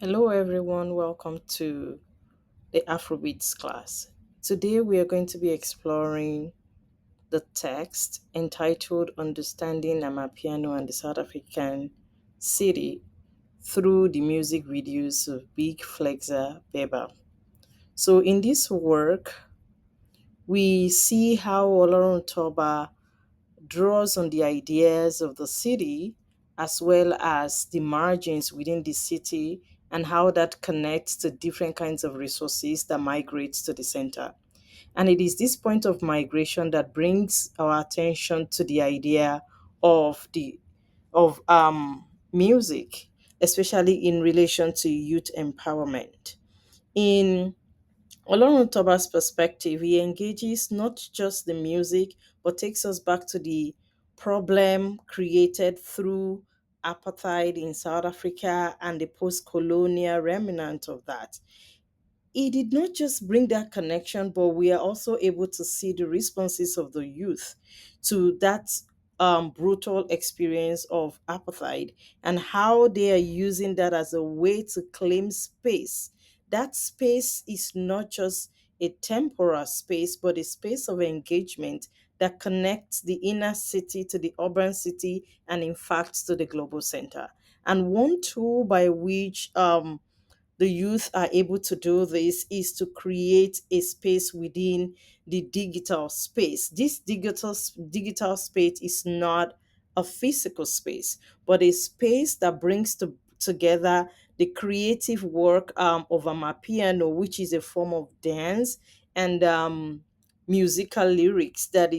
Hello, everyone. Welcome to the Afrobeats class. Today, we are going to be exploring the text entitled Understanding Amapiano and the South African City through the music videos of Big Flexa Beba. So, in this work, we see how Olorun Toba draws on the ideas of the city as well as the margins within the city and how that connects to different kinds of resources that migrate to the center. And it is this point of migration that brings our attention to the idea of music, especially in relation to youth empowerment. In Toba's perspective, he engages not just the music, but takes us back to the problem created through apartheid in South Africa and the post colonial remnant of that. He did not just bring that connection, but we are also able to see the responses of the youth to that brutal experience of apartheid and how they are using that as a way to claim space. That space is not just a temporal space, but a space of engagement that connects the inner city to the urban city and, in fact, to the global center. And one tool by which the youth are able to do this is to create a space within the digital space. This digital space is not a physical space, but a space that brings together the creative work of Amapiano, which is a form of dance and musical lyrics that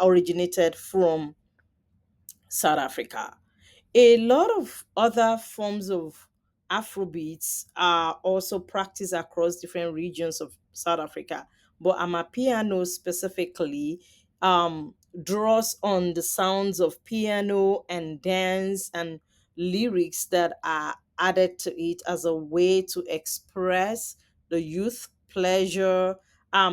originated from South Africa. A lot of other forms of Afrobeats are also practiced across different regions of South Africa, but Amapiano specifically draws on the sounds of piano and dance and lyrics that are added to it as a way to express the youth pleasure,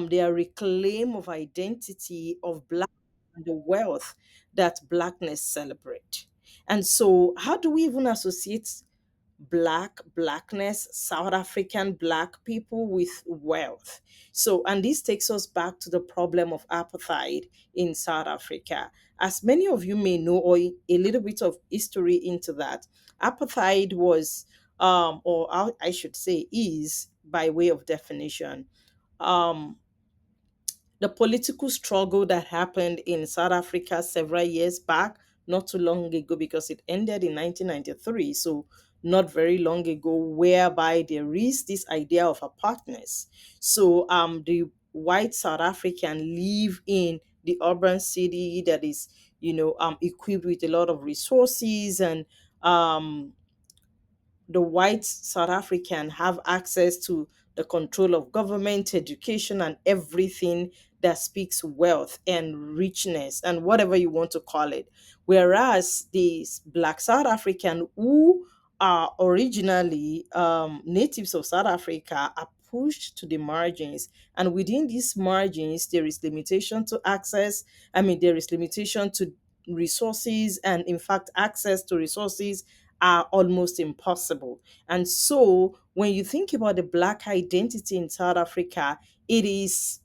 their reclaim of identity of black and the wealth that blackness celebrate. And so, how do we even associate blackness, South African black people with wealth? So, and this takes us back to the problem of apartheid in South Africa. As many of you may know, or a little bit of history into that, apartheid was, I should say, is by way of definition, um, the political struggle that happened in South Africa several years back, not too long ago, because it ended in 1993. So, not very long ago, whereby there is this idea of apartness. So, the white South African live in the urban city that is, equipped with a lot of resources and the white South African have access to the control of government, education, and everything that speaks wealth and richness and whatever you want to call it. Whereas the black South African who are originally natives of South Africa are pushed to the margins, and within these margins there is limitation to access. There is limitation to resources, and in fact access to resources are almost impossible. And so when you think about the black identity in South Africa, it is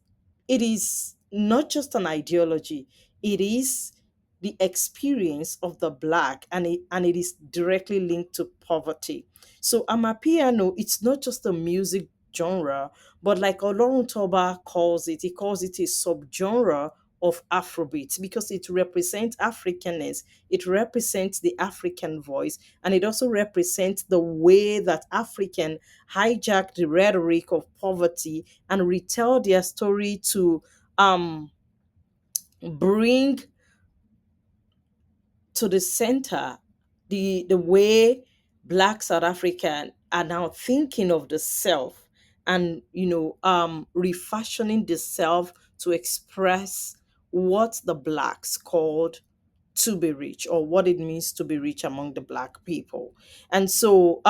not just an ideology, it is the experience of the black, and it is directly linked to poverty. So Amapiano, it's not just a music genre, but like Olorun Toba calls it, he calls it a subgenre of Afrobeat because it represents Africanness, it represents the African voice, and it also represents the way that African hijack the rhetoric of poverty and retell their story to um, bring to the center the way black South African are now thinking of the self and refashioning the self to express what the blacks called to be rich, or what it means to be rich among the black people. And so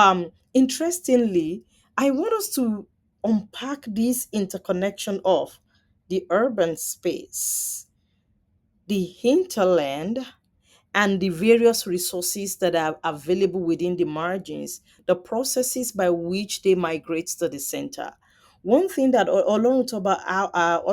interestingly, I want us to unpack this interconnection of the urban space, the hinterland, and the various resources that are available within the margins, the processes by which they migrate to the center. One thing that Olorutoba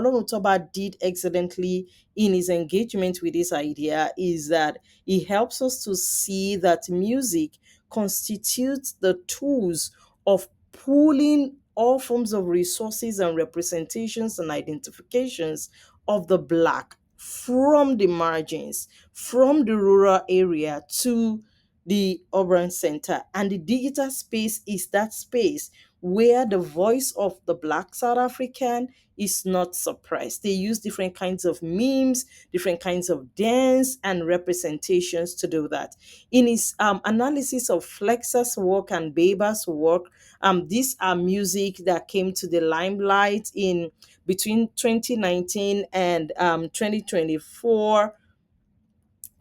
did excellently in his engagement with this idea is that he helps us to see that music constitutes the tools of pulling all forms of resources and representations and identifications of the Black from the margins, from the rural area to the urban center. And the digital space is that space where the voice of the Black South African is not suppressed. They use different kinds of memes, different kinds of dance and representations to do that. In his analysis of Flexa's work and Baba's work, these are music that came to the limelight in between 2019 and 2024,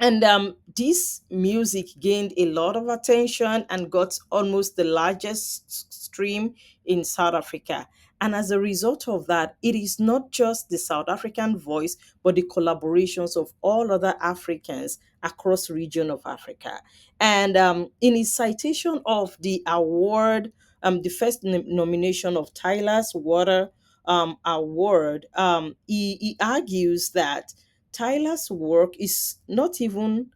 and this music gained a lot of attention and got almost the largest stream in South Africa. And as a result of that, it is not just the South African voice, but the collaborations of all other Africans across region of Africa. And in his citation of the award, the first nomination of Tyler's Water Award, he argues that Tyler's work is not even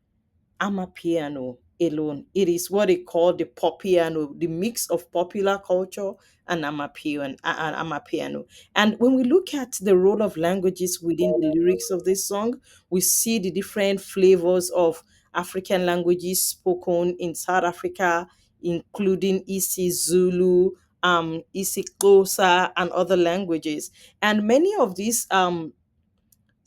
Amapiano alone. It is what they call the popiano, the mix of popular culture and Amapiano. And when we look at the role of languages within the lyrics of this song, we see the different flavors of African languages spoken in South Africa, including isiZulu, isiXhosa, and other languages. And many of these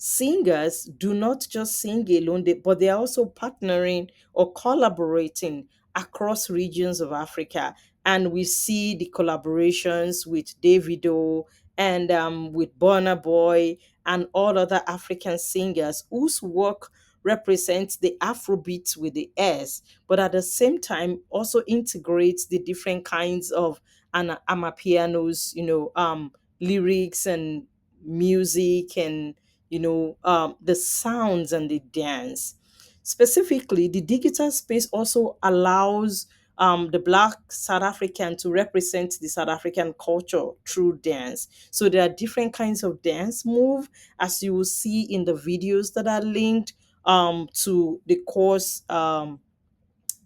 singers do not just sing alone, but they are also partnering or collaborating across regions of Africa. And we see the collaborations with Davido and with Burna Boy and all other African singers whose work represents the Afrobeat with the S, but at the same time also integrates the different kinds of amapianos, lyrics and music and the sounds and the dance. Specifically, the digital space also allows the Black South African to represent the South African culture through dance. So there are different kinds of dance move, as you will see in the videos that are linked to the course.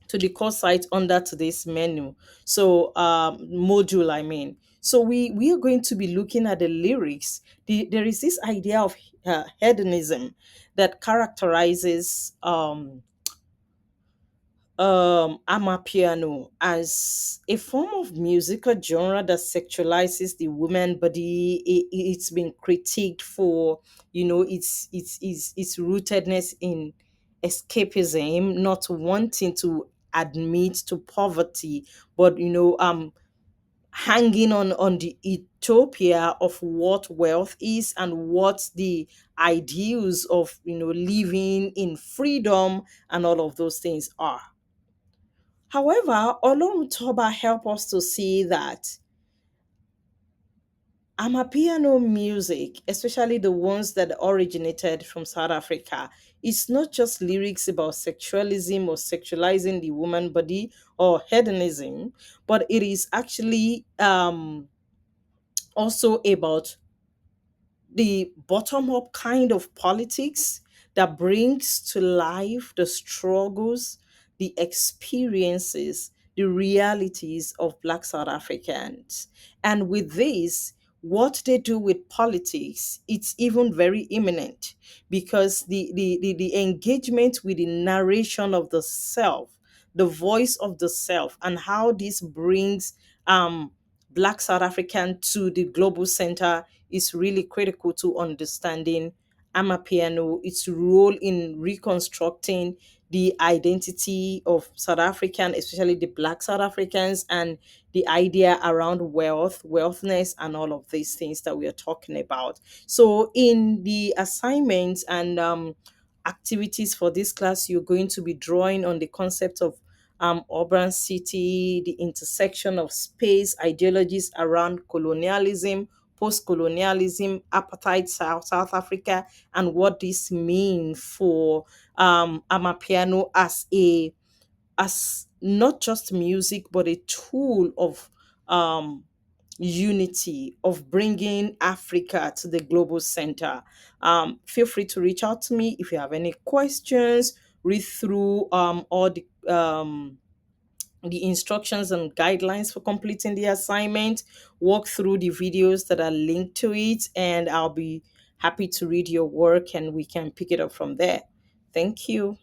To the course site under today's menu. So module, I mean. So we are going to be looking at the lyrics. There is this idea of hedonism that characterizes Amapiano as a form of musical genre that sexualizes the woman body. It's been critiqued for, its rootedness in escapism, not wanting to admit to poverty, but hanging on the utopia of what wealth is and what the ideals of living in freedom and all of those things are. However, Olorun Toba help us to see that Amapiano music, especially the ones that originated from South Africa, is not just lyrics about sexualism or sexualizing the woman body or hedonism, but it is actually also about the bottom up kind of politics that brings to life the struggles, the experiences, the realities of Black South Africans. And with this, what they do with politics, it's even very imminent because the engagement with the narration of the self, the voice of the self, and how this brings Black South African to the global center is really critical to understanding Amapiano, its role in reconstructing the identity of South African, especially the Black South Africans, and the idea around wealth, wealthness, and all of these things that we are talking about. So, in the assignments and activities for this class, you're going to be drawing on the concept of urban city, the intersection of space, ideologies around colonialism, post-colonialism, apartheid South Africa, and what this mean for Amapiano as not just music but a tool of um, unity, of bringing Africa to the global center. Feel free to reach out to me if you have any questions. Read through all the instructions and guidelines for completing the assignment. Walk through the videos that are linked to it, and I'll be happy to read your work and we can pick it up from there. Thank you.